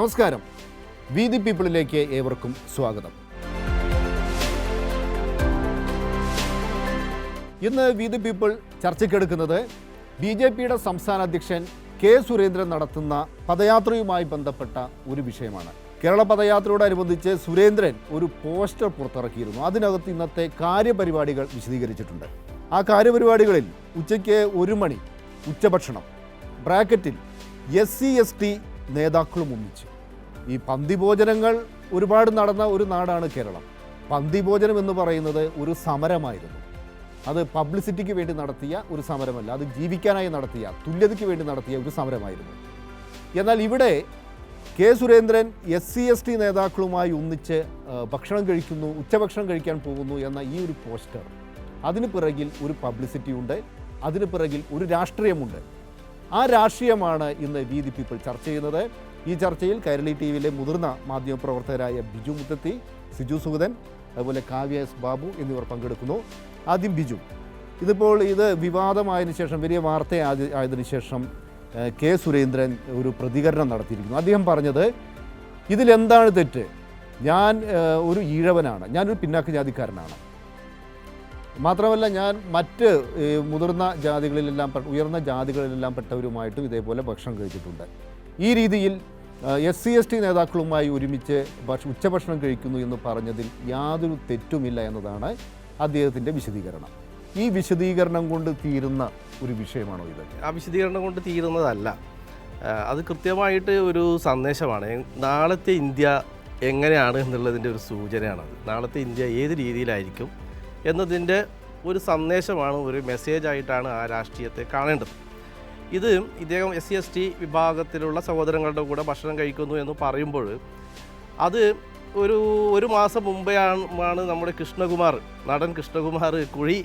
നമസ്കാരം. V the പീപ്പിളിലേക്ക് ഏവർക്കും സ്വാഗതം. ഇന്ന് വി ദി പീപ്പിൾ ചർച്ചയ്ക്കെടുക്കുന്നത് BJPയുടെ സംസ്ഥാന അധ്യക്ഷൻ കെ സുരേന്ദ്രൻ നടത്തുന്ന പദയാത്രയുമായി ബന്ധപ്പെട്ട ഒരു വിഷയമാണ്. കേരള പദയാത്രയോടനുബന്ധിച്ച് സുരേന്ദ്രൻ ഒരു പോസ്റ്റർ പുറത്തിറക്കിയിരുന്നു. അതിനകത്ത് ഇന്നത്തെ കാര്യപരിപാടികൾ വിശദീകരിച്ചിട്ടുണ്ട്. ആ കാര്യപരിപാടികളിൽ ഉച്ചയ്ക്ക് 1 മണി ഉച്ചഭക്ഷണം, ബ്രാക്കറ്റിൽ SC/ST നേതാക്കളും ഒന്നിച്ച്. ഈ പന്തിഭോജനങ്ങൾ ഒരുപാട് നടന്ന ഒരു നാടാണ് കേരളം. പന്തിഭോജനം എന്ന് പറയുന്നത് ഒരു സമരമായിരുന്നു. അത് പബ്ലിസിറ്റിക്ക് വേണ്ടി നടത്തിയ ഒരു സമരമല്ല, അത് ജീവിക്കാനായി നടത്തിയ, തുല്യതയ്ക്ക് വേണ്ടി നടത്തിയ ഒരു സമരമായിരുന്നു. എന്നാൽ ഇവിടെ കെ സുരേന്ദ്രൻ SC/ST നേതാക്കളുമായി ഒന്നിച്ച് ഭക്ഷണം കഴിക്കുന്നു, ഉച്ചഭക്ഷണം കഴിക്കാൻ പോകുന്നു എന്ന ഈ ഒരു പോസ്റ്റർ, അതിന് പിറകിൽ ഒരു പബ്ലിസിറ്റി ഉണ്ട്, അതിന് പിറകിൽ ഒരു രാഷ്ട്രീയമുണ്ട്. ആ രാഷ്ട്രീയമാണ് ഇന്ന് വി ദി പീപ്പിൾ ചർച്ച ചെയ്യുന്നത്. ഈ ചർച്ചയിൽ കൈരളി TVയിലെ മുതിർന്ന മാധ്യമപ്രവർത്തകരായ ബിജു മുത്തത്തി, സിജു സുഗതൻ, അതുപോലെ കാവ്യ S ബാബു എന്നിവർ പങ്കെടുക്കുന്നു. ആദ്യം ബിജു. ഇതിപ്പോൾ ഇത് വിവാദമായതിനു ശേഷം, വലിയ വാർത്തയായതിനു ശേഷം കെ സുരേന്ദ്രൻ ഒരു പ്രതികരണം നടത്തിയിരിക്കുന്നു. അദ്ദേഹം പറഞ്ഞത്, ഇതിലെന്താണ് തെറ്റ്? ഞാൻ ഒരു ഈഴവനാണ്, ഞാനൊരു പിന്നാക്ക ജാതിക്കാരനാണ്, മാത്രമല്ല ഞാൻ മറ്റ് മുതിർന്ന ജാതികളിലെല്ലാം, ഉയർന്ന ജാതികളിലെല്ലാം പെട്ടവരുമായിട്ടും ഇതേപോലെ ഭക്ഷണം കഴിച്ചിട്ടുണ്ട്. ഈ രീതിയിൽ SC/ST നേതാക്കളുമായി ഒരുമിച്ച് ഉച്ചഭക്ഷണം കഴിക്കുന്നു എന്ന് പറഞ്ഞതിൽ യാതൊരു തെറ്റുമില്ല എന്നതാണ് അദ്ദേഹത്തിൻ്റെ വിശദീകരണം. ഈ വിശദീകരണം കൊണ്ട് തീരുന്ന ഒരു വിഷയമാണോ ഇത്? ആ വിശദീകരണം കൊണ്ട് തീരുന്നതല്ല, അത് കൃത്യമായിട്ട് ഒരു സന്ദേശമാണ്. നാളത്തെ ഇന്ത്യ എങ്ങനെയാണ് എന്നുള്ളതിൻ്റെ ഒരു സൂചനയാണത്. നാളത്തെ ഇന്ത്യ ഏത് രീതിയിലായിരിക്കും എന്നതിൻ്റെ ഒരു സന്ദേശമാണ്, ഒരു മെസ്സേജായിട്ടാണ് ആ രാഷ്ട്രീയത്തെ കാണേണ്ടത്. ഇത് ഇദ്ദേഹം SC/ST വിഭാഗത്തിലുള്ള സഹോദരങ്ങളുടെ കൂടെ ഭക്ഷണം കഴിക്കുന്നു എന്ന് പറയുമ്പോൾ, അത് ഒരു മാസം മുമ്പേ ആണ് നമ്മുടെ കൃഷ്ണകുമാർ, നടൻ കൃഷ്ണകുമാർ കുഴി,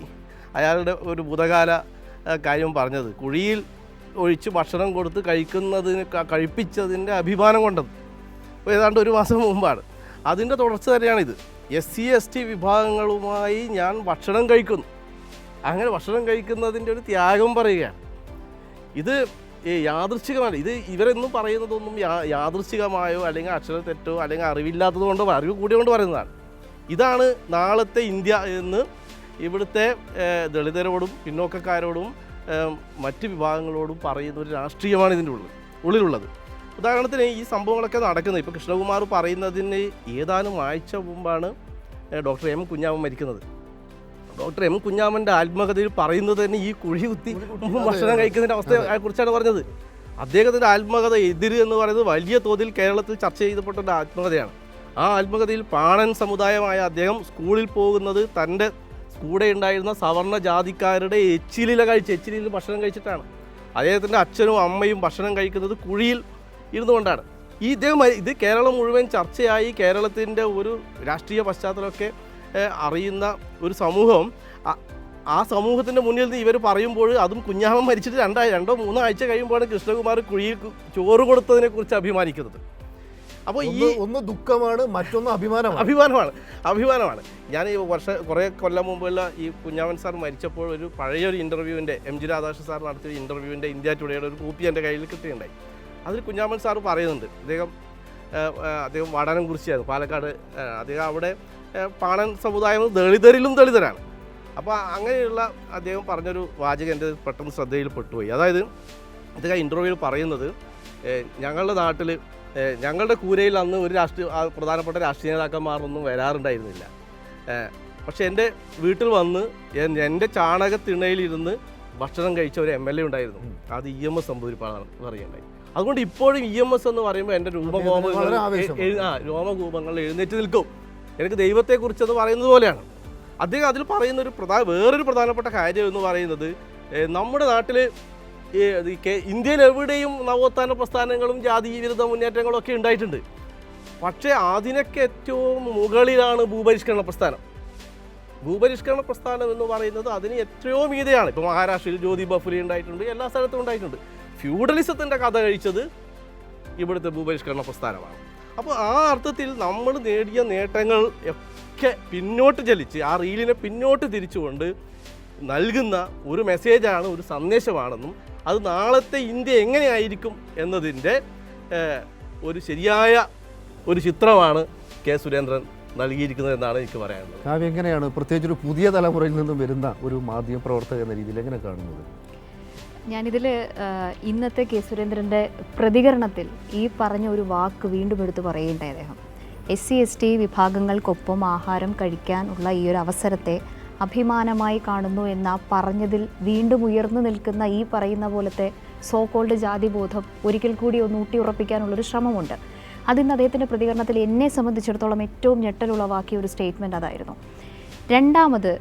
അയാളുടെ ഒരു ഭൂതകാല കാര്യം പറഞ്ഞത്. കുഴിയിൽ ഒഴിച്ച് ഭക്ഷണം കൊടുത്ത് കഴിപ്പിച്ചതിൻ്റെ അഭിമാനം കൊണ്ടത് ഏതാണ്ട് ഒരു മാസം മുമ്പാണ്. അതിൻ്റെ തുടർച്ച തന്നെയാണിത്. SC/ST വിഭാഗങ്ങളുമായി ഞാൻ ഭക്ഷണം കഴിക്കുന്നു, അങ്ങനെ ഭക്ഷണം കഴിക്കുന്നതിൻ്റെ ഒരു ത്യാഗം പറയുകയാണ്. ഇത് യാദൃച്ഛികമാണ്. ഇത് ഇവരെന്നും പറയുന്നതൊന്നും യാദൃച്ഛികമായോ അല്ലെങ്കിൽ അക്ഷരത്തെറ്റോ അല്ലെങ്കിൽ അറിവില്ലാത്തത് കൊണ്ടോ, അറിവ് കൂടിയോണ്ട് പറയുന്നതാണ്. ഇതാണ് നാളത്തെ ഇന്ത്യ എന്ന് ഇവിടുത്തെ ദളിതരോടും പിന്നോക്കക്കാരോടും മറ്റ് വിഭാഗങ്ങളോടും പറയുന്ന ഒരു രാഷ്ട്രീയമാണ് ഇതിൻ്റെ ഉള്ളിലുള്ളത്. ഉദാഹരണത്തിന് ഈ സംഭവങ്ങളൊക്കെ നടക്കുന്നത്, ഇപ്പോൾ കൃഷ്ണകുമാർ പറയുന്നതിന് ഏതാനും ആഴ്ച മുമ്പാണ് ഡോക്ടർ M കുഞ്ഞാമൻ മരിക്കുന്നത്. ഡോക്ടർ M കുഞ്ഞാമൻ്റെ ആത്മകഥയിൽ പറയുന്നത് തന്നെ ഈ കുഴി കുത്തി ഭക്ഷണം കഴിക്കുന്നതിൻ്റെ അവസ്ഥയെക്കുറിച്ചാണ് പറഞ്ഞത്. അദ്ദേഹത്തിൻ്റെ ആത്മകഥ എതിര് എന്ന് പറയുന്നത് വലിയ തോതിൽ കേരളത്തിൽ ചർച്ച ചെയ്യപ്പെട്ട ഒരു ആത്മകഥയാണ്. ആ ആത്മകഥയിൽ പാണൻ സമുദായമായ അദ്ദേഹം സ്കൂളിൽ പോകുന്നത് തൻ്റെ കൂടെ ഉണ്ടായിരുന്ന സവർണ ജാതിക്കാരുടെ എച്ചിലിൽ ഭക്ഷണം കഴിച്ചിട്ടാണ്. അദ്ദേഹത്തിൻ്റെ അച്ഛനും അമ്മയും ഭക്ഷണം കഴിക്കുന്നത് കുഴിയിൽ ഇരുന്നുകൊണ്ടാണ്. ഇത് കേരളം മുഴുവൻ ചർച്ചയായി, കേരളത്തിൻ്റെ ഒരു രാഷ്ട്രീയ പശ്ചാത്തലമൊക്കെ അറിയുന്ന ഒരു സമൂഹം, ആ സമൂഹത്തിൻ്റെ മുന്നിൽ നിന്ന് ഇവർ പറയുമ്പോൾ, അതും കുഞ്ഞാമൻ മരിച്ചിട്ട് 2-3 ആഴ്ച കഴിയുമ്പോഴാണ് കൃഷ്ണകുമാർ കുഴിയിൽ ചോറ് കൊടുത്തതിനെ കുറിച്ച് അഭിമാനിക്കുന്നത്. അപ്പോൾ ഒന്ന് ദുഃഖമാണ്, മറ്റൊന്ന് അഭിമാനമാണ്. ഞാൻ ഈ കുറേ കൊല്ലം മുമ്പുള്ള ഈ കുഞ്ഞാമൻ സാർ മരിച്ചപ്പോൾ ഒരു പഴയൊരു ഇൻ്റർവ്യൂവിൻ്റെ, MG രാധാകൃഷ്ണൻ സാർ നടത്തിയ ഇൻ്റർവ്യൂവിൻ്റെ ഇന്ത്യ ടുഡേയുടെ ഒരു കോപ്പി എൻ്റെ കയ്യിൽ കിട്ടുകയുണ്ടായി. അതിൽ കുഞ്ഞാമൻ സാർ പറയുന്നുണ്ട്, അദ്ദേഹം വാടാനംകുറിച്ചിയായിരുന്നു, പാലക്കാട്. അദ്ദേഹം അവിടെ പാണൻ സമുദായം ദളിതരാണ്. അപ്പോൾ അങ്ങനെയുള്ള അദ്ദേഹം പറഞ്ഞൊരു വാചകം എൻ്റെ പെട്ടെന്ന് ശ്രദ്ധയിൽ പെട്ടുപോയി. അതായത് അദ്ദേഹം ഇൻ്റർവ്യൂവിൽ പറയുന്നത്, ഞങ്ങളുടെ നാട്ടിൽ, ഞങ്ങളുടെ കൂരയിൽ അന്ന് ഒരു പ്രധാനപ്പെട്ട രാഷ്ട്രീയ നേതാക്കന്മാരൊന്നും വരാറുണ്ടായിരുന്നില്ല. പക്ഷെ എൻ്റെ വീട്ടിൽ വന്ന് എൻ്റെ ചാണകത്തിണയിലിരുന്ന് ഭക്ഷണം കഴിച്ച ഒരു MLA ഉണ്ടായിരുന്നു. അത് EMS നമ്പൂതിരിപ്പാടാണ് പറയുകയുണ്ടായി. അതുകൊണ്ട് ഇപ്പോഴും EMS എന്ന് പറയുമ്പോൾ എൻ്റെ രോമകൂപങ്ങൾ എഴുന്നേറ്റ് നിൽക്കും. എനിക്ക് ദൈവത്തെക്കുറിച്ചെന്ന് പറയുന്നത് പോലെയാണ്. അദ്ദേഹം അതിൽ പറയുന്ന വേറൊരു പ്രധാനപ്പെട്ട കാര്യം എന്ന് പറയുന്നത്, നമ്മുടെ നാട്ടിൽ ഇന്ത്യയിൽ എവിടെയും നവോത്ഥാന പ്രസ്ഥാനങ്ങളും ജാതി വിരുദ്ധ മുന്നേറ്റങ്ങളും ഒക്കെ ഉണ്ടായിട്ടുണ്ട്. പക്ഷേ അതിനൊക്കെ ഏറ്റവും മുകളിലാണ് ഭൂപരിഷ്കരണ പ്രസ്ഥാനം. ഭൂപരിഷ്കരണ പ്രസ്ഥാനം എന്ന് പറയുന്നത് അതിന് എത്രയോ മീതെയാണ്. ഇപ്പോൾ മഹാരാഷ്ട്രയിൽ ജ്യോതി ബഫുലി ഉണ്ടായിട്ടുണ്ട്, എല്ലാ സ്ഥലത്തും ഉണ്ടായിട്ടുണ്ട്. ഫ്യൂഡലിസത്തിൻ്റെ കഥ കഴിച്ചത് ഇവിടുത്തെ ഭൂപരിഷ്കരണ പ്രസ്ഥാനമാണ്. അപ്പോൾ ആ അർത്ഥത്തിൽ നമ്മൾ നേടിയ നേട്ടങ്ങൾ ഒക്കെ പിന്നോട്ട് ചലിച്ച്, ആ റീലിനെ പിന്നോട്ട് തിരിച്ചുകൊണ്ട് നൽകുന്ന ഒരു മെസ്സേജാണ്, ഒരു സന്ദേശമാണെന്നും അത് നാളത്തെ ഇന്ത്യ എങ്ങനെയായിരിക്കും എന്നതിൻ്റെ ഒരു ശരിയായ ഒരു ചിത്രമാണ് കെ സുരേന്ദ്രൻ നൽകിയിരിക്കുന്നത് എന്നാണ് എനിക്ക് പറയാനുള്ളത്. കാവ്യ എങ്ങനെയാണ് പ്രത്യേകിച്ച് ഒരു പുതിയ തലമുറയിൽ നിന്നും വരുന്ന ഒരു മാധ്യമ പ്രവർത്തക എന്ന രീതിയിൽ എങ്ങനെ കാണുന്നത്? ഞാനിതിൽ ഇന്നത്തെ കെ സുരേന്ദ്രൻ്റെ പ്രതികരണത്തിൽ ഈ പറഞ്ഞ ഒരു വാക്ക് വീണ്ടും എടുത്ത് പറയുകയുണ്ടായി അദ്ദേഹം. SC/ST വിഭാഗങ്ങൾക്കൊപ്പം ആഹാരം കഴിക്കാനുള്ള ഈ ഒരു അവസരത്തെ അഭിമാനമായി കാണുന്നു എന്ന പറഞ്ഞതിൽ വീണ്ടും ഉയർന്നു നിൽക്കുന്ന ഈ പറയുന്ന പോലത്തെ സോ കോൾഡ് ജാതിബോധം ഒരിക്കൽ കൂടി ഒന്ന് ഊട്ടിയുറപ്പിക്കാനുള്ളൊരു ശ്രമമുണ്ട്. അതിന്ന് അദ്ദേഹത്തിൻ്റെ പ്രതികരണത്തിൽ എന്നെ സംബന്ധിച്ചിടത്തോളം ഏറ്റവും ഞെട്ടലുളവാക്കിയ ഒരു സ്റ്റേറ്റ്മെൻറ്റ് അതായിരുന്നു. രണ്ടാമത്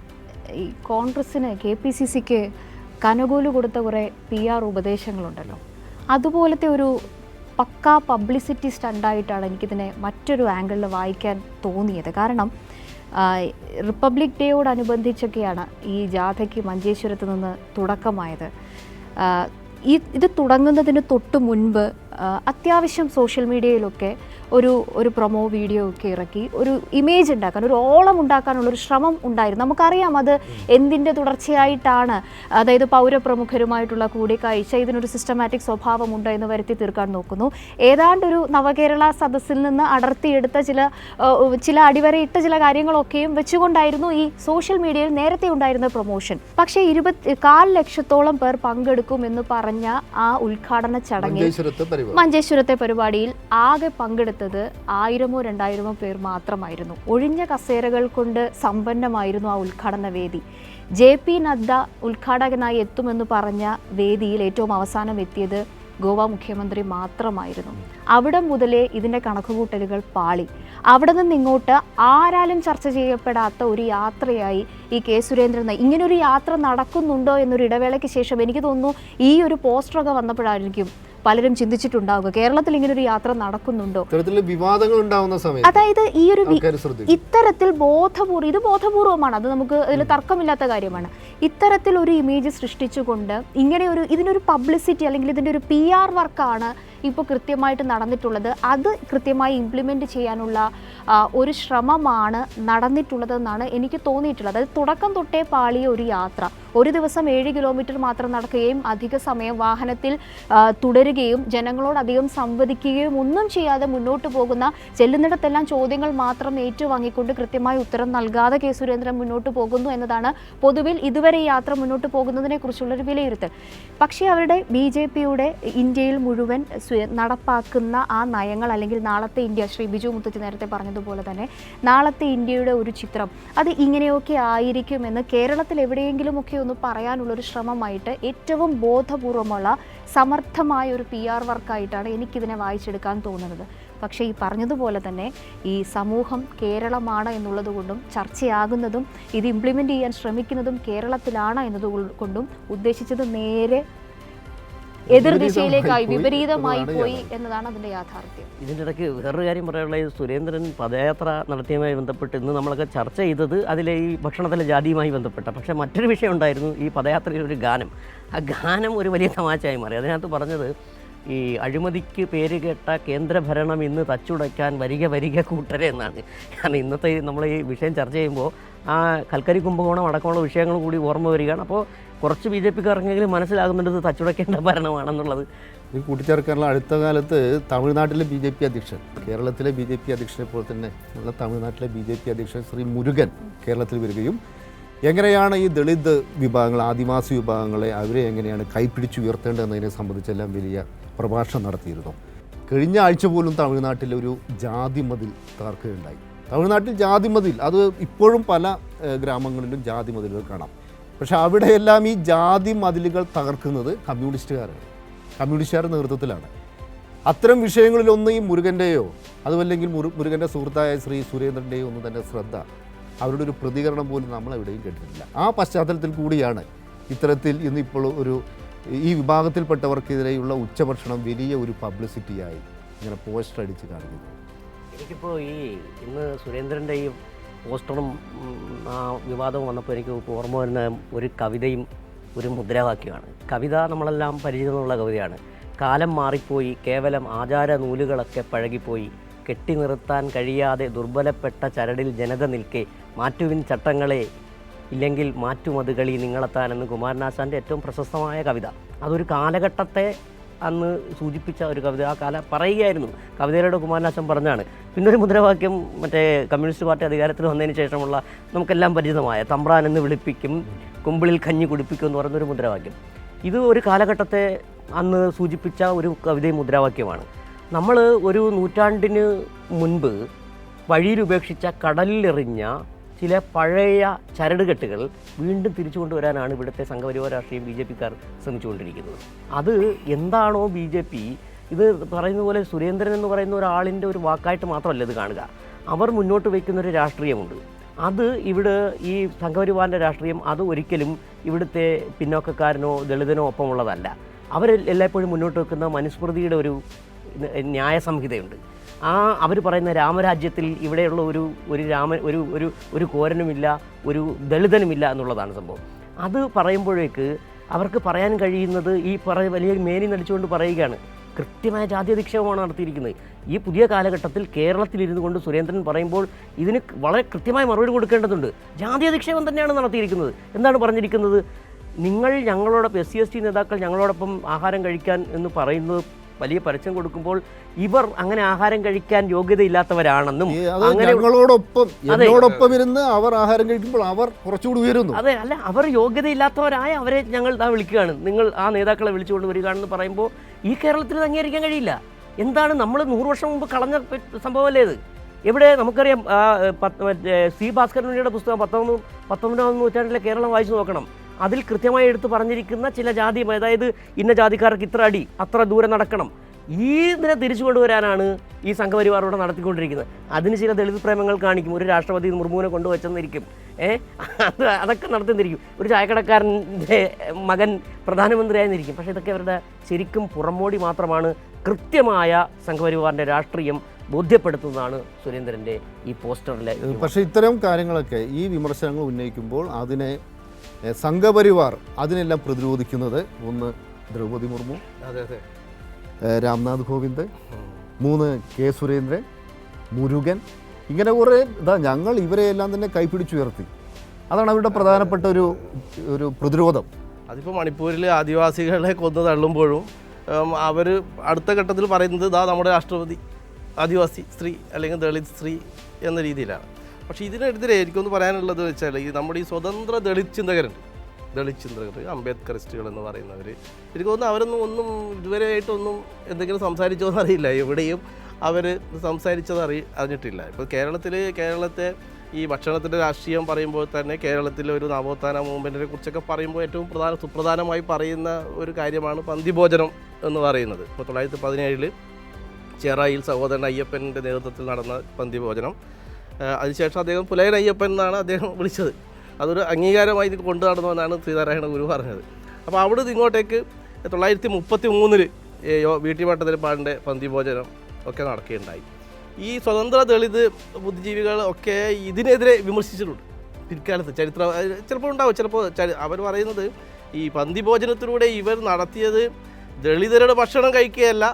ഈ കോൺഗ്രസ്സിന് KPCCക്ക് കനകൂല് കൊടുത്ത കുറേ PR ഉപദേശങ്ങളുണ്ടല്ലോ, അതുപോലത്തെ ഒരു പക്കാ പബ്ലിസിറ്റി സ്റ്റണ്ടായിട്ടാണ് എനിക്കിതിനെ മറ്റൊരു ആംഗിളിൽ വായിക്കാൻ തോന്നിയത്. കാരണം റിപ്പബ്ലിക് ഡേയോടനുബന്ധിച്ചൊക്കെയാണ് ഈ ജാഥയ്ക്ക് മഞ്ചേശ്വരത്ത് നിന്ന് തുടക്കമായത്. ഇത് തുടങ്ങുന്നതിന് തൊട്ട് മുൻപ് അത്യാവശ്യം സോഷ്യൽ മീഡിയയിലൊക്കെ ഒരു പ്രൊമോ വീഡിയോ ഒക്കെ ഇറക്കി ഒരു ഇമേജ് ഉണ്ടാക്കാൻ, ഒരു ഓളം ഉണ്ടാക്കാനുള്ളൊരു ശ്രമം ഉണ്ടായിരുന്നു. നമുക്കറിയാം അത് എന്തിൻ്റെ തുടർച്ചയായിട്ടാണ്. അതായത് പൗരപ്രമുഖരുമായിട്ടുള്ള കൂടിക്കാഴ്ച ഇതിനൊരു സിസ്റ്റമാറ്റിക് സ്വഭാവമുണ്ട് എന്ന് വരുത്തി തീർക്കാൻ നോക്കുന്നു. ഏതാണ്ടൊരു നവകേരള സദസ്സിൽ നിന്ന് അടർത്തിയെടുത്ത ചില അടിവരയിട്ട ചില കാര്യങ്ങളൊക്കെയും വെച്ചുകൊണ്ടായിരുന്നു ഈ സോഷ്യൽ മീഡിയയിൽ നേരത്തെ ഉണ്ടായിരുന്ന പ്രൊമോഷൻ. പക്ഷേ 4 ലക്ഷത്തോളം പേർ പങ്കെടുക്കുമെന്ന് പറഞ്ഞ ആ ഉദ്ഘാടന ചടങ്ങിൽ മഞ്ചേശ്വരത്തെ പരിപാടിയിൽ ആകെ പങ്കെടുത്തത് 1000-ഓ 2000-ഓ പേർ മാത്രമായിരുന്നു. ഒഴിഞ്ഞ കസേരകൾ കൊണ്ട് സമ്പന്നമായിരുന്നു ആ ഉദ്ഘാടന വേദി. JP നദ്ദ ഉദ്ഘാടകനായി എത്തുമെന്ന് പറഞ്ഞ വേദിയിൽ ഏറ്റവും അവസാനം എത്തിയത് ഗോവ മുഖ്യമന്ത്രി മാത്രമായിരുന്നു. അവിടെ മുതലേ ഇതിൻ്റെ കണക്കുകൂട്ടലുകൾ പാളി. അവിടെ നിന്ന് ഇങ്ങോട്ട് ആരാലും ചർച്ച ചെയ്യപ്പെടാത്ത ഒരു യാത്രയായി ഈ കെ സുരേന്ദ്രൻ. ഇങ്ങനൊരു യാത്ര നടക്കുന്നുണ്ടോ എന്നൊരു ഇടവേളയ്ക്ക് ശേഷം എനിക്ക് തോന്നുന്നു ഈ ഒരു പോസ്റ്ററൊക്കെ വന്നപ്പോഴായിരിക്കും പലരും ചിന്തിച്ചിട്ടുണ്ടാവുക, കേരളത്തിൽ ഇങ്ങനൊരു യാത്ര നടക്കുന്നുണ്ടോ. വിവാദങ്ങൾ ഉണ്ടാവുന്ന സമയത്ത് അതായത് ഈ ഒരു ഇത്തരത്തിൽ ഇത് ബോധപൂർവമാണ്, അത് നമുക്ക് ഇതിൽ തർക്കമില്ലാത്ത കാര്യമാണ്. ഇത്തരത്തിൽ ഒരു ഇമേജ് സൃഷ്ടിച്ചുകൊണ്ട് ഇതിനൊരു പബ്ലിസിറ്റി അല്ലെങ്കിൽ ഇതിൻ്റെ ഒരു PR വർക്കാണ് ഇപ്പോൾ കൃത്യമായിട്ട് നടന്നിട്ടുള്ളത്. അത് കൃത്യമായി ഇംപ്ലിമെൻറ്റ് ചെയ്യാനുള്ള ഒരു ശ്രമമാണ് നടന്നിട്ടുള്ളതെന്നാണ് എനിക്ക് തോന്നിയിട്ടുള്ളത്. അത് തുടക്കം തൊട്ടേ പാളിയ ഒരു യാത്ര, ഒരു ദിവസം 7 കിലോമീറ്റർ മാത്രം നടക്കുകയും അധിക സമയം വാഹനത്തിൽ തുടരുകയും ജനങ്ങളോട് അധികം സംവദിക്കുകയും ഒന്നും ചെയ്യാതെ മുന്നോട്ട് പോകുന്ന, ചെല്ലുന്നിടത്തെല്ലാം ചോദ്യങ്ങൾ മാത്രം ഏറ്റുവാങ്ങിക്കൊണ്ട് കൃത്യമായ ഉത്തരം നൽകാതെ കെ സുരേന്ദ്രൻ മുന്നോട്ട് പോകുന്നു എന്നതാണ് പൊതുവിൽ ഇതുവരെ ഈ യാത്ര മുന്നോട്ട് പോകുന്നതിനെ കുറിച്ചുള്ളൊരു വിലയിരുത്തൽ. പക്ഷേ അവരുടെ BJPയുടെ ഇന്ത്യയിൽ മുഴുവൻ നടപ്പാക്കുന്ന ആ നയങ്ങൾ, അല്ലെങ്കിൽ നാളത്തെ ഇന്ത്യ, ശ്രീ ബിജു മുത്തച്ഛി നേരത്തെ പറഞ്ഞതുപോലെ തന്നെ നാളത്തെ ഇന്ത്യയുടെ ഒരു ചിത്രം അത് ഇങ്ങനെയൊക്കെ ആയിരിക്കുമെന്ന് കേരളത്തിൽ എവിടെയെങ്കിലുമൊക്കെ ഒന്ന് പറയാനുള്ളൊരു ശ്രമമായിട്ട് ഏറ്റവും ബോധപൂർവമുള്ള സമർത്ഥമായ ഒരു PR വർക്കായിട്ടാണ് എനിക്കിതിനെ വായിച്ചെടുക്കാൻ തോന്നുന്നത്. പക്ഷേ ഈ പറഞ്ഞതുപോലെ തന്നെ ഈ സമൂഹം കേരളമാണ് എന്നുള്ളത് കൊണ്ടും ചർച്ചയാകുന്നതും ഇത് ഇംപ്ലിമെൻ്റ് ചെയ്യാൻ ശ്രമിക്കുന്നതും കേരളത്തിലാണ് എന്നതുകൊണ്ടും ഉദ്ദേശിച്ചത് നേരെ എതിർദിശയിലേക്കായി വിപരീതമായി പോയി എന്നതാണ് അതിൻ്റെ യാഥാർത്ഥ്യം. ഇതിൻ്റെ ഇടയ്ക്ക് വേറൊരു കാര്യം പറയാനുള്ളത്, സുരേന്ദ്രൻ പദയാത്ര നടത്തിയതുമായി ബന്ധപ്പെട്ട് ഇന്ന് നമ്മളൊക്കെ ചർച്ച ചെയ്തത് അതിലെ ഈ ഭക്ഷണത്തിലെ ജാതിയുമായി ബന്ധപ്പെട്ട, പക്ഷേ മറ്റൊരു വിഷയം ഉണ്ടായിരുന്നു ഈ പദയാത്രയിൽ ഒരു ഗാനം. ആ ഗാനം ഒരു വലിയ തമാശയായി മാറി. അതിനകത്ത് പറഞ്ഞത് ഈ അഴിമതിക്ക് പേര് കേട്ട കേന്ദ്രഭരണം ഇന്ന് തച്ചുടയ്ക്കാൻ വരിക കൂട്ടരെ എന്നാണ്. കാരണം ഇന്നത്തെ നമ്മൾ ഈ വിഷയം ചർച്ച ചെയ്യുമ്പോൾ ആ കൽക്കരി കുംഭകോണം അടക്കമുള്ള വിഷയങ്ങൾ കൂടി ഓർമ്മ വരികയാണ്. അപ്പോൾ കുറച്ച് BJPക്കാർക്കെങ്കിലും മനസ്സിലാകുന്നുണ്ട് തച്ചുടയ്ക്കേണ്ട ഭരണമാണെന്നുള്ളത്. ഇത് കൂട്ടിച്ചേർക്കാനുള്ള അടുത്ത കാലത്ത് തമിഴ്നാട്ടിലെ BJP അധ്യക്ഷൻ, കേരളത്തിലെ BJP അധ്യക്ഷനെ പോലെ തന്നെ ഉള്ള തമിഴ്നാട്ടിലെ BJP അധ്യക്ഷൻ ശ്രീ മുരുകൻ കേരളത്തിൽ വരികയും എങ്ങനെയാണ് ഈ ദളിത് വിഭാഗങ്ങൾ, ആദിവാസി വിഭാഗങ്ങളെ അവരെ എങ്ങനെയാണ് കൈപ്പിടിച്ചുയർത്തേണ്ടതെന്നതിനെ സംബന്ധിച്ചെല്ലാം വലിയ പ്രഭാഷണം നടത്തിയിരുന്നു. കഴിഞ്ഞ ആഴ്ച പോലും തമിഴ്നാട്ടിലൊരു ജാതി മതിൽ തകർക്കുകയുണ്ടായി. തമിഴ്നാട്ടിൽ ജാതി മതിൽ, അത് ഇപ്പോഴും പല ഗ്രാമങ്ങളിലും ജാതി മതിലുകൾ കാണാം. പക്ഷേ അവിടെയെല്ലാം ഈ ജാതി മതിലുകൾ തകർക്കുന്നത് കമ്മ്യൂണിസ്റ്റുകാരുടെ നേതൃത്വത്തിലാണ്. അത്തരം വിഷയങ്ങളിലൊന്നും ഈ മുരുകൻ്റെയോ അതുമല്ലെങ്കിൽ മുരുകൻ്റെ സുഹൃത്തായ ശ്രീ സുരേന്ദ്രൻ്റെയോ ഒന്നും തന്നെ ശ്രദ്ധ, അവരുടെ ഒരു പ്രതികരണം പോലും നമ്മളെവിടെയും കേട്ടിട്ടില്ല. ആ പശ്ചാത്തലത്തിൽ കൂടിയാണ് ഇത്തരത്തിൽ ഇന്നിപ്പോൾ ഈ വിഭാഗത്തിൽപ്പെട്ടവർക്കെതിരെയുള്ള ഉച്ചഭക്ഷണം വലിയ ഒരു പബ്ലിസിറ്റിയായി ഇങ്ങനെ പോസ്റ്റർ അടിച്ച് കാണിക്കുന്നു. എനിക്കിപ്പോൾ ഇന്ന് സുരേന്ദ്രൻ്റെ ഈ പോസ്റ്ററും വിവാദവും വന്നപ്പോൾ എനിക്ക് ഓർമ്മ വരുന്ന ഒരു കവിതയും ഒരു മുദ്രാവാക്യമാണ്. കവിത നമ്മളെല്ലാം പരിചിതമുള്ള കവിതയാണ്. കാലം മാറിപ്പോയി, കേവലം ആചാര നൂലുകളൊക്കെ പഴകിപ്പോയി, കെട്ടി നിർത്താൻ കഴിയാതെ ദുർബലപ്പെട്ട ചരടിൽ ജനത നിൽക്കെ, മാറ്റുവിൻ ചട്ടങ്ങളെ ഇല്ലെങ്കിൽ മാറ്റുമതുകളി നിങ്ങളെത്താനെന്ന് കുമാരനാശാൻ്റെ ഏറ്റവും പ്രശസ്തമായ കവിത. അതൊരു കാലഘട്ടത്തെ അന്ന് സൂചിപ്പിച്ച ഒരു കവിത ആ കാല പറയുകയായിരുന്നു. കവിതയുടെ കുമാരനാശൻ പറഞ്ഞാണ്. പിന്നൊരു മുദ്രാവാക്യം മറ്റേ കമ്മ്യൂണിസ്റ്റ് പാർട്ടി അധികാരത്തിൽ വന്നതിന് ശേഷമുള്ള നമുക്കെല്ലാം പരിചിതമായ തമ്പ്രാൻ എന്ന് വിളിപ്പിക്കും, കുമ്പിളിൽ കഞ്ഞി കുടിപ്പിക്കും എന്ന് പറയുന്നൊരു മുദ്രാവാക്യം. ഇത് ഒരു കാലഘട്ടത്തെ അന്ന് സൂചിപ്പിച്ച ഒരു കവിതയും മുദ്രാവാക്യമാണ്. നമ്മൾ ഒരു നൂറ്റാണ്ടിന് മുൻപ് വഴിയിൽ ഉപേക്ഷിച്ച കടലിലെറിഞ്ഞ ചില പഴയ ചരടുകെട്ടുകൾ വീണ്ടും തിരിച്ചു കൊണ്ടുവരാനാണ് ഇവിടുത്തെ സംഘപരിവാര രാഷ്ട്രീയം BJP-ക്കാർ ശ്രമിച്ചുകൊണ്ടിരിക്കുന്നത്. അത് എന്താണോ BJP ഇത് പറയുന്ന പോലെ സുരേന്ദ്രൻ എന്ന് പറയുന്ന ഒരാളിൻ്റെ ഒരു വാക്കായിട്ട് മാത്രമല്ല ഇത് കാണുക. അവർ മുന്നോട്ട് വയ്ക്കുന്നൊരു രാഷ്ട്രീയമുണ്ട്. അത് ഇവിടെ ഈ സംഘപരിവാറിൻ്റെ രാഷ്ട്രീയം അത് ഒരിക്കലും ഇവിടുത്തെ പിന്നോക്കക്കാരനോ ദളിതനോ ഒപ്പമുള്ളതല്ല. അവർ എല്ലായ്പ്പോഴും മുന്നോട്ട് വെക്കുന്ന മനുസ്മൃതിയുടെ ഒരു ന്യായസംഹിതയുണ്ട്. അവർ പറയുന്ന രാമരാജ്യത്തിൽ ഇവിടെയുള്ള ഒരു കോരനുമില്ല, ഒരു ദളിതനുമില്ല എന്നുള്ളതാണ് സംഭവം. അത് പറയുമ്പോഴേക്ക് അവർക്ക് പറയാൻ കഴിയുന്നത് ഈ വലിയ മേനി നടിച്ചുകൊണ്ട് പറയുകയാണ്. കൃത്യമായ ജാതീയധിക്ഷേപമാണ് നടത്തിയിരിക്കുന്നത്. ഈ പുതിയ കാലഘട്ടത്തിൽ കേരളത്തിലിരുന്നു കൊണ്ട് സുരേന്ദ്രൻ പറയുമ്പോൾ ഇതിന് വളരെ കൃത്യമായ മറുപടി കൊടുക്കേണ്ടതുണ്ട്. ജാതീയധിക്ഷേപം തന്നെയാണ് നടത്തിയിരിക്കുന്നത്. എന്താണ് പറഞ്ഞിരിക്കുന്നത്? നിങ്ങൾ ഞങ്ങളോടൊപ്പം SC/ST നേതാക്കൾ ഞങ്ങളോടൊപ്പം ആഹാരം കഴിക്കാൻ എന്ന് പറയുന്നത് വലിയ പരസ്യം കൊടുക്കുമ്പോൾ ഇവർ അങ്ങനെ ആഹാരം കഴിക്കാൻ യോഗ്യതയില്ലാത്തവരാണെന്നും ഞങ്ങളോടൊപ്പം ഇരുന്ന് അവർ ആഹാരം കഴിക്കുമ്പോൾ അവർ കുറച്ചുകൂടി ഉയരുന്നു. അതെ, അല്ല, അവർ യോഗ്യതയില്ലാത്തവരായ അവരെ ഞങ്ങൾ വിളിക്കുകയാണ്, നിങ്ങൾ ആ നേതാക്കളെ വിളിച്ചുകൊണ്ട് വരികയാണെന്ന് പറയുമ്പോൾ ഈ കേരളത്തിൽ ഇത് അംഗീകരിക്കാൻ കഴിയില്ല. എന്താണ് നമ്മൾ 100 വർഷം മുമ്പ് കളഞ്ഞ സംഭവമല്ലേ ഇത്? എവിടെ നമുക്കറിയാം, C. ഭാസ്കരനുണ്ണിയുടെ പുസ്തകം 19ാം നൂറ്റാണ്ടിലെ കേരളം വായിച്ചു നോക്കണം. അതിൽ കൃത്യമായി എടുത്ത് പറഞ്ഞിരിക്കുന്ന ചില ജാതി, അതായത് ഇന്ന ജാതിക്കാർക്ക് ഇത്ര അടി, അത്ര ദൂരം നടക്കണം, ഈ ഇതിനെ തിരിച്ചു കൊണ്ടുവരാനാണ് ഈ സംഘപരിവാറോടെ നടത്തിക്കൊണ്ടിരിക്കുന്നത്. അതിന് ചില ദളിത് പ്രേമങ്ങൾ കാണിക്കും. ഒരു രാഷ്ട്രപതി മുർമുവിനെ കൊണ്ടുവച്ചെന്നിരിക്കും, അതൊക്കെ നടത്തുന്നിരിക്കും. ഒരു ചായക്കടക്കാരൻ്റെ മകൻ പ്രധാനമന്ത്രിയായിരിക്കും. പക്ഷേ ഇതൊക്കെ അവരുടെ ശരിക്കും പുറമോടി മാത്രമാണ്. കൃത്യമായ സംഘപരിവാറിൻ്റെ രാഷ്ട്രീയം ബോധ്യപ്പെടുത്തുന്നതാണ് സുരേന്ദ്രൻ്റെ ഈ പോസ്റ്ററിലെ. പക്ഷേ ഇത്തരം കാര്യങ്ങളൊക്കെ ഈ വിമർശനങ്ങൾ ഉന്നയിക്കുമ്പോൾ അതിനെ സംഘപരിവാർ അതിനെല്ലാം പ്രതിരോധിക്കുന്നത് ഒന്ന് ദ്രൗപദി മുർമു, രാംനാഥ് കോവിന്ദ്, 3 K. സുരേന്ദ്രൻ, മുരുകൻ, ഇങ്ങനെ കുറേ ഞങ്ങൾ ഇവരെയെല്ലാം തന്നെ കൈപ്പിടിച്ചുയർത്തി. അതാണ് അവരുടെ പ്രധാനപ്പെട്ട ഒരു പ്രതിരോധം. അതിപ്പോൾ മണിപ്പൂരിൽ ആദിവാസികളെ കൊന്നു തള്ളുമ്പോഴും അവർ അടുത്ത ഘട്ടത്തിൽ പറയുന്നത് നമ്മുടെ രാഷ്ട്രപതി ആദിവാസി സ്ത്രീ അല്ലെങ്കിൽ ദളിത് സ്ത്രീ എന്ന രീതിയിലാണ്. പക്ഷേ ഇതിനെതിരെ എനിക്കൊന്ന് പറയാനുള്ളത് വെച്ചാൽ ഈ നമ്മുടെ ഈ സ്വതന്ത്ര ദളിത് ചിന്തകർ, അംബേദ്കറിസ്റ്റുകൾ എന്ന് പറയുന്നവർ, എനിക്ക് തോന്നുന്നു അവരൊന്നും ഇതുവരെയായിട്ടൊന്നും എന്തെങ്കിലും സംസാരിച്ചോ എന്നറിയില്ല. എവിടെയും അവർ സംസാരിച്ചത് അറിഞ്ഞിട്ടില്ല. ഇപ്പോൾ കേരളത്തെ ഈ ഭക്ഷണത്തിൻ്റെ രാഷ്ട്രീയം പറയുമ്പോൾ തന്നെ കേരളത്തിലെ ഒരു നവോത്ഥാന മൂവ്മെൻറ്റിനെ കുറിച്ചൊക്കെ പറയുമ്പോൾ ഏറ്റവും സുപ്രധാനമായി പറയുന്ന ഒരു കാര്യമാണ് പന്തിഭോജനം എന്ന് പറയുന്നത്. ഇപ്പോൾ 1917 ചേറായിൽ സഹോദരൻ അയ്യപ്പൻ്റെ നേതൃത്വത്തിൽ നടന്ന പന്തിഭോജനം. അതിനുശേഷം അദ്ദേഹം പുലയൻ അയ്യപ്പൻ എന്നാണ് അദ്ദേഹം വിളിച്ചത്. അതൊരു അംഗീകാരമായി ഇത് കൊണ്ടു നടന്നുവെന്നാണ് ശ്രീനാരായണ ഗുരു പറഞ്ഞത്. അപ്പോൾ അവിടെ നിന്ന് ഇങ്ങോട്ടേക്ക് 1933 VT ഭട്ടതിരിപ്പാടിൻ്റെ പന്തിഭോജനം ഒക്കെ നടക്കുകയുണ്ടായി. ഈ സ്വതന്ത്ര ദളിത് ബുദ്ധിജീവികൾ ഒക്കെ ഇതിനെതിരെ വിമർശിച്ചിട്ടുണ്ട് പിൽക്കാലത്ത്. ചരിത്രം ചിലപ്പോൾ ഉണ്ടാവും. ചിലപ്പോൾ അവർ പറയുന്നത് ഈ പന്തിഭോജനത്തിലൂടെ ഇവർ നടത്തിയത് ദളിതരുടെ ഭക്ഷണം കഴിക്കുകയല്ല,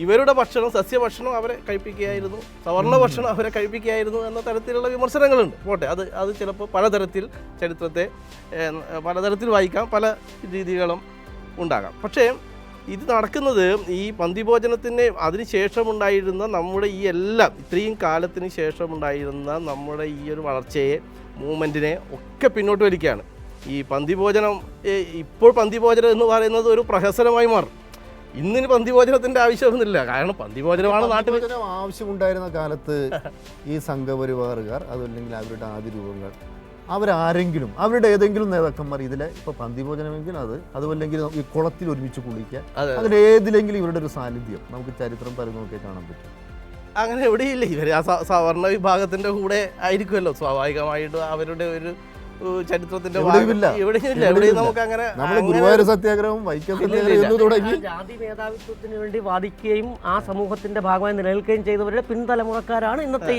ഇവരുടെ ഭക്ഷണം, സസ്യഭക്ഷണം അവരെ കഴിപ്പിക്കുകയായിരുന്നു, സവർണ്ണ ഭക്ഷണം അവരെ കഴിപ്പിക്കുകയായിരുന്നു എന്ന തരത്തിലുള്ള വിമർശനങ്ങളുണ്ട്. പോട്ടെ, അത് ചിലപ്പോൾ പലതരത്തിൽ ചരിത്രത്തെ പലതരത്തിൽ വായിക്കാം, പല രീതികളും ഉണ്ടാകാം. പക്ഷേ ഇത് നടക്കുന്നത് ഈ പന്തിഭോജനത്തിന് അതിന് ശേഷമുണ്ടായിരുന്ന നമ്മുടെ ഈ എല്ലാം ഇത്രയും കാലത്തിന് ശേഷമുണ്ടായിരുന്ന നമ്മുടെ ഈ ഒരു വളർച്ചയെ, മൂവ്മെൻറ്റിനെ ഒക്കെ പിന്നോട്ട് വലിക്കുകയാണ്. ഈ പന്തിഭോജനം ഇപ്പോൾ പന്തിഭോജനം എന്ന് പറയുന്നത് ഒരു പ്രഹസനമായി മാറും. ഇന്നിന് പന്തിഭോജനത്തിൻ്റെ ആവശ്യമൊന്നുമില്ല. കാരണം പന്തിഭോജനമാണ് നാട്ടിൽ ആവശ്യമുണ്ടായിരുന്ന കാലത്ത് ഈ സംഘപരിവാറുകാർ അതല്ലെങ്കിൽ അവരുടെ ആദ്യ രൂപങ്ങൾ അവരാരെങ്കിലും അവരുടെ ഏതെങ്കിലും നേതാക്കന്മാർ ഇതിലെ ഇപ്പോൾ പന്തിഭോജനമെങ്കിൽ അതുമല്ലെങ്കിൽ ഈ കുളത്തിൽ ഒരുമിച്ച് കുളിക്കുക, അതിലേതിലെങ്കിലും ഇവരുടെ ഒരു സാന്നിധ്യം നമുക്ക് ചരിത്രം പരന്നൊക്കെ കാണാൻ പറ്റും. അങ്ങനെ എവിടെയില്ല. ഇവർ ആ സവർണ്ണ വിഭാഗത്തിൻ്റെ കൂടെ ആയിരിക്കുമല്ലോ സ്വാഭാവികമായിട്ടും. അവരുടെ ഒരു ചരിത്രത്തിന്റെ എവിടെയും നമുക്ക് അങ്ങനെ ഗുരുവായൂർ സത്യാഗ്രഹം ജാതി മേധാവിത്വത്തിന് വേണ്ടി വാദിക്കുകയും ആ സമൂഹത്തിന്റെ ഭാഗമായി നിലനിൽക്കുകയും ചെയ്തവരുടെ പിൻതലമുറക്കാരാണ് ഇന്നത്തെ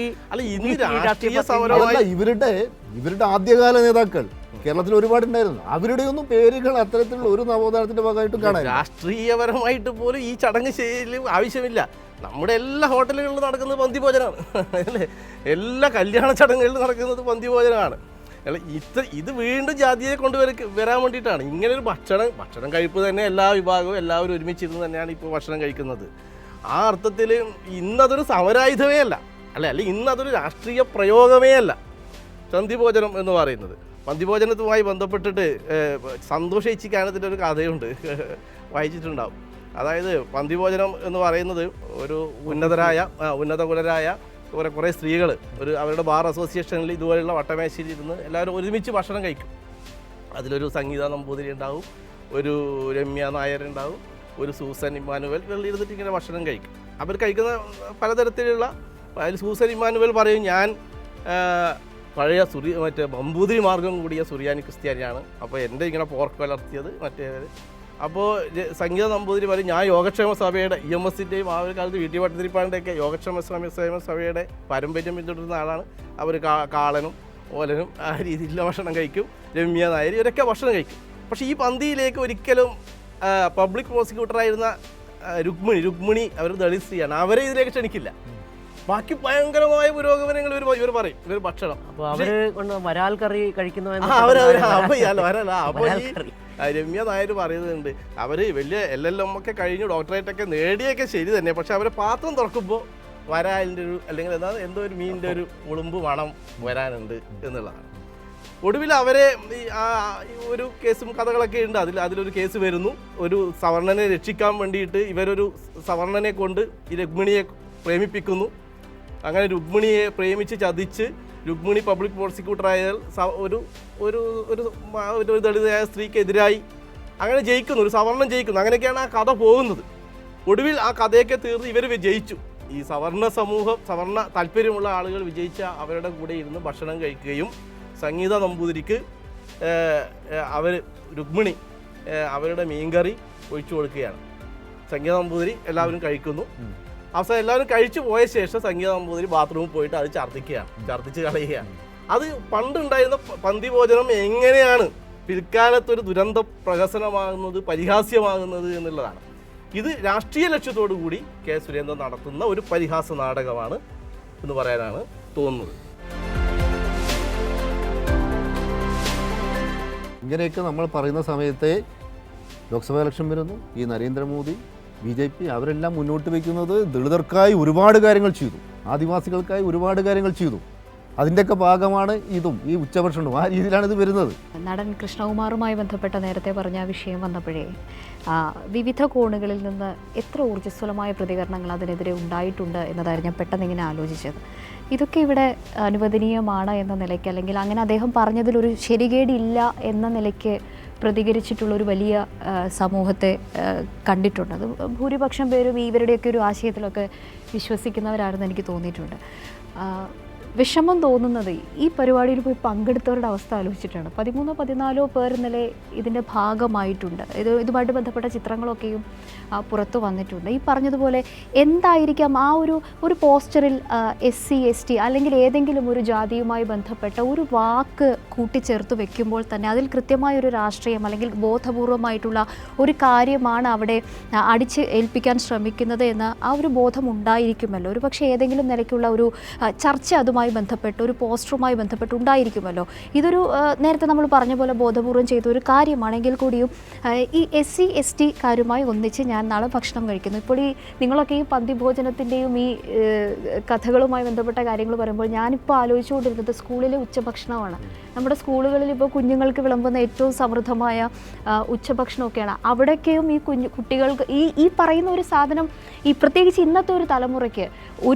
ഇവരുടെ ആദ്യകാല നേതാക്കൾ കേരളത്തിൽ ഒരുപാടുണ്ടായിരുന്നു. അവരുടെ ഒന്നും പേരുകൾ അത്തരത്തിലുള്ള ഒരു നവോത്ഥാനത്തിന്റെ ഭാഗമായിട്ടും കാണാൻ രാഷ്ട്രീയപരമായിട്ട് പോലും ഈ ചടങ്ങ് ശൈലിയും ആവശ്യമില്ല. നമ്മുടെ എല്ലാ ഹോട്ടലുകളിലും നടക്കുന്നത് പന്തിഭോജനമാണ് അല്ലേ? എല്ലാ കല്യാണ ചടങ്ങുകളിലും നടക്കുന്നത് പന്തിഭോജനമാണ്. അല്ല ഇത് വീണ്ടും ജാതിയെ വരാൻ വേണ്ടിയിട്ടാണ് ഇങ്ങനെ ഒരു ഭക്ഷണം കഴിപ്പ് തന്നെ എല്ലാ വിഭാഗവും എല്ലാവരും ഒരുമിച്ചിരുന്ന് തന്നെയാണ് ഇപ്പോൾ ഭക്ഷണം കഴിക്കുന്നത്. ആ അർത്ഥത്തിൽ ഇന്നതൊരു സമരായുധമേ അല്ല, അല്ല ഇന്നതൊരു രാഷ്ട്രീയ പ്രയോഗമേ അല്ല സന്ധിഭോജനം എന്ന് പറയുന്നത്. പന്തിഭോജനത്തുമായി ബന്ധപ്പെട്ടിട്ട് സന്തോഷ് ഏച്ചിക്കാനത്തിൻ്റെ ഒരു കഥയുണ്ട്, വായിച്ചിട്ടുണ്ടാവും. അതായത് പന്തിഭോജനം എന്ന് പറയുന്നത് ഒരു ഉന്നത കുലരായ കുറേ സ്ത്രീകൾ അവരുടെ ബാർ അസോസിയേഷനിൽ ഇതുപോലെയുള്ള വട്ടമേശയിൽ ഇരുന്ന് എല്ലാവരും ഒരുമിച്ച് ഭക്ഷണം കഴിക്കും. അതിലൊരു സംഗീത നമ്പൂതിരി ഉണ്ടാവും, ഒരു രമ്യ നായർ ഉണ്ടാവും, ഒരു സൂസൻ ഇമ്മാനുവൽ ഇരുന്നിട്ട് ഇങ്ങനെ ഭക്ഷണം കഴിക്കും. അവർ കഴിക്കുന്ന പലതരത്തിലുള്ള അതിൽ സൂസൻ ഇമ്മാനുവൽ പറയും, ഞാൻ പഴയ നമ്പൂതിരി മാർഗം കൂടിയ സുറിയാനി ക്രിസ്ത്യാനിയാണ്, അപ്പോൾ എൻ്റെ ഇങ്ങനെ പോർക്ക് വളർത്തിയത് അപ്പോൾ സംഗീത നമ്പൂതിരി പറയും, ഞാൻ യോഗക്ഷേമ സഭയുടെ EMSൻ്റെയും ആ ഒരു കാലത്ത് വീട്ടി ഭട്ടതിരിപ്പാടിൻ്റെയൊക്കെ യോഗക്ഷേമ സഭയുടെ പാരമ്പര്യം പിന്തുടരുന്ന ആളാണ്. അവർ കാളനും ഓലനും ആ രീതിയിലുള്ള ഭക്ഷണം കഴിക്കും. രമ്യ നായർ ഇവരൊക്കെ ഭക്ഷണം കഴിക്കും. പക്ഷേ ഈ പന്തിയിലേക്ക് ഒരിക്കലും പബ്ലിക് പ്രോസിക്യൂട്ടറായിരുന്ന രുക്മിണി അവർ ദളിത് സ്ത്രീയാണ്, അവരെ ഇതിലേക്ക് ക്ഷണിക്കില്ല. ബാക്കി ഭയങ്കരമായ പുരോഗമനങ്ങൾ ഇവർ പറയും, ഇവർ ഭക്ഷണം. അപ്പോൾ അവര് വരാൽ കറി കഴിക്കുന്ന രമ്യ നായർ പറയുന്നുണ്ട്, അവർ വലിയ LLM ഒക്കെ കഴിഞ്ഞു ഡോക്ടറേറ്റൊക്കെ നേടിയൊക്കെ ശരി തന്നെ, പക്ഷെ അവരെ പാത്രം തുറക്കുമ്പോൾ വരാലിൻ്റെ അല്ലെങ്കിൽ എന്തോ ഒരു മീനിൻ്റെ ഒരു ഉളുമ്പ് മണം വരാനുണ്ട് എന്നുള്ളതാണ്. ഒടുവിൽ അവരെ ഒരു കേസും കഥകളൊക്കെ ഉണ്ട്. അതിലൊരു കേസ് വരുന്നു, ഒരു സവർണനെ രക്ഷിക്കാൻ വേണ്ടിയിട്ട് ഇവരൊരു സവർണനെ കൊണ്ട് ഈ രുക്മിണിയെ പ്രേമിപ്പിക്കുന്നു. അങ്ങനെ രുക്മിണിയെ പ്രേമിച്ച് ചതിച്ച് രുക്മിണി പബ്ലിക് പ്രോസിക്യൂട്ടറായാൽ ഒരു ദളിതയായ സ്ത്രീക്കെതിരായി അങ്ങനെ ജയിക്കുന്നു, ഒരു സവർണം ജയിക്കുന്നു. അങ്ങനെയൊക്കെയാണ് ആ കഥ പോകുന്നത്. ഒടുവിൽ ആ കഥയൊക്കെ തീർന്ന് ഇവർ വിജയിച്ചു. ഈ സവർണ സമൂഹം, സവർണ താല്പര്യമുള്ള ആളുകൾ വിജയിച്ച അവരുടെ കൂടെ ഇരുന്ന് ഭക്ഷണം കഴിക്കുകയും സംഗീത നമ്പൂതിരിക്ക് രുക്മിണി അവരുടെ മീൻകറി ഒഴിച്ചു കൊടുക്കുകയാണ്. സംഗീത നമ്പൂതിരി എല്ലാവരും കഴിക്കുന്നു. അവസാനം എല്ലാവരും കഴിച്ചു പോയ ശേഷം സംഗീത നമ്പൂതിരി ബാത്റൂമിൽ പോയിട്ട് അത് ഛർദ്ദിച്ച് കളയുകയാണ്. അത് പണ്ടുണ്ടായിരുന്ന പന്തിഭോജനം എങ്ങനെയാണ് പിൽക്കാലത്തൊരു ദുരന്ത പ്രഹസനമാകുന്നത്, പരിഹാസ്യമാകുന്നത് എന്നുള്ളതാണ്. ഇത് രാഷ്ട്രീയ ലക്ഷ്യത്തോടു കൂടി കെ സുരേന്ദ്രൻ നടത്തുന്ന ഒരു പരിഹാസ നാടകമാണ് എന്ന് പറയാനാണ് തോന്നുന്നത്. ഇങ്ങനെയൊക്കെ നമ്മൾ പറയുന്ന സമയത്തെ ലോക്സഭാ ഇലക്ഷൻ വരുന്നു. ഈ നരേന്ദ്രമോദി BJP അവരെല്ലാം മുന്നോട്ട് വയ്ക്കുന്നത് ദളിതർക്കായി ഒരുപാട് കാര്യങ്ങൾ ചെയ്തു, ആദിവാസികൾക്കായി ഒരുപാട് കാര്യങ്ങൾ ചെയ്തു. അതിൻ്റെയൊക്കെ ഭാഗമാണ് ഇതും ഈ ഉച്ചഭക്ഷണവും. ആ രീതിയിലാണ് ഇത് വരുന്നത്. നടൻ കൃഷ്ണകുമാറുമായി ബന്ധപ്പെട്ട നേരത്തെ പറഞ്ഞ വിഷയം വന്നപ്പോഴേ വിവിധ കോണുകളിൽ നിന്ന് എത്ര ഊർജ്ജസ്വലമായ പ്രതികരണങ്ങൾ അതിനെതിരെ ഉണ്ടായിട്ടുണ്ട് എന്നതായിരുന്നു ഞാൻ പെട്ടെന്ന് ഇങ്ങനെ ആലോചിച്ചത്. ഇതൊക്കെ ഇവിടെ അനുവദനീയമാണ് എന്ന നിലയ്ക്ക്, അല്ലെങ്കിൽ അങ്ങനെ അദ്ദേഹം പറഞ്ഞതിലൊരു ശരികേടില്ല എന്ന നിലയ്ക്ക് പ്രതികരിച്ചിട്ടുള്ളൊരു വലിയ സമൂഹത്തെ കണ്ടിട്ടുണ്ട്. അത് ഭൂരിപക്ഷം പേരും ഇവരുടെയൊക്കെ ഒരു ആശയത്തിലൊക്കെ വിശ്വസിക്കുന്നവരാണെന്ന് എനിക്ക് തോന്നിയിട്ടുണ്ട്. വിഷമം തോന്നുന്നത് ഈ പരിപാടിയിൽ പോയി പങ്കെടുത്തവരുടെ അവസ്ഥ ആലോചിച്ചിട്ടാണ്. 13-14 പേർ ഇന്നലെ ഇതിൻ്റെ ഭാഗമായിട്ടുണ്ട്. ഇതുമായിട്ട് ബന്ധപ്പെട്ട ചിത്രങ്ങളൊക്കെയും പുറത്തു വന്നിട്ടുണ്ട്. ഈ പറഞ്ഞതുപോലെ എന്തായിരിക്കാം ആ ഒരു പോസ്റ്ററിൽ SC ST അല്ലെങ്കിൽ ഏതെങ്കിലും ഒരു ജാതിയുമായി ബന്ധപ്പെട്ട ഒരു വാക്ക് കൂട്ടിച്ചേർത്ത് വെക്കുമ്പോൾ തന്നെ അതിൽ കൃത്യമായൊരു രാഷ്ട്രീയം അല്ലെങ്കിൽ ബോധപൂർവമായിട്ടുള്ള ഒരു കാര്യമാണ് അവിടെ അടിച്ച് ഏൽപ്പിക്കാൻ ശ്രമിക്കുന്നത് എന്ന ആ ഒരു ബോധം ഉണ്ടായിരിക്കുമല്ലോ. ഒരു പക്ഷേ ഏതെങ്കിലും നിലയ്ക്കുള്ള ഒരു ചർച്ച അതുമായി ബന്ധപ്പെട്ട്, ഒരു പോസ്റ്ററുമായി ബന്ധപ്പെട്ട് ഉണ്ടായിരിക്കുമല്ലോ. ഇതൊരു നേരത്തെ നമ്മൾ പറഞ്ഞ പോലെ ബോധപൂർവം ചെയ്ത ഒരു കാര്യമാണെങ്കിൽ കൂടിയും ഈ SC ST കാരുമായി ഒന്നിച്ച് ഞാൻ നാളെ ഭക്ഷണം കഴിക്കുന്നു. ഇപ്പോൾ ഈ നിങ്ങളൊക്കെ ഈ പന്തിഭോജനത്തിൻ്റെയും ഈ കഥകളുമായി ബന്ധപ്പെട്ട കാര്യങ്ങൾ പറയുമ്പോൾ ഞാനിപ്പോൾ ആലോചിച്ചുകൊണ്ടിരുന്നത് സ്കൂളിലെ ഉച്ചഭക്ഷണമാണ്. നമ്മുടെ സ്കൂളുകളിൽ ഇപ്പോൾ കുഞ്ഞുങ്ങൾക്ക് വിളമ്പുന്ന ഏറ്റവും സമൃദ്ധമായ ഉച്ചഭക്ഷണമൊക്കെയാണ്. അവിടേക്കും ഈ കുട്ടികൾക്ക് ഈ പറയുന്ന ഒരു സാധനം ഈ പ്രത്യേകിച്ച് ഇന്നത്തെ ഒരു തലമുറയ്ക്ക്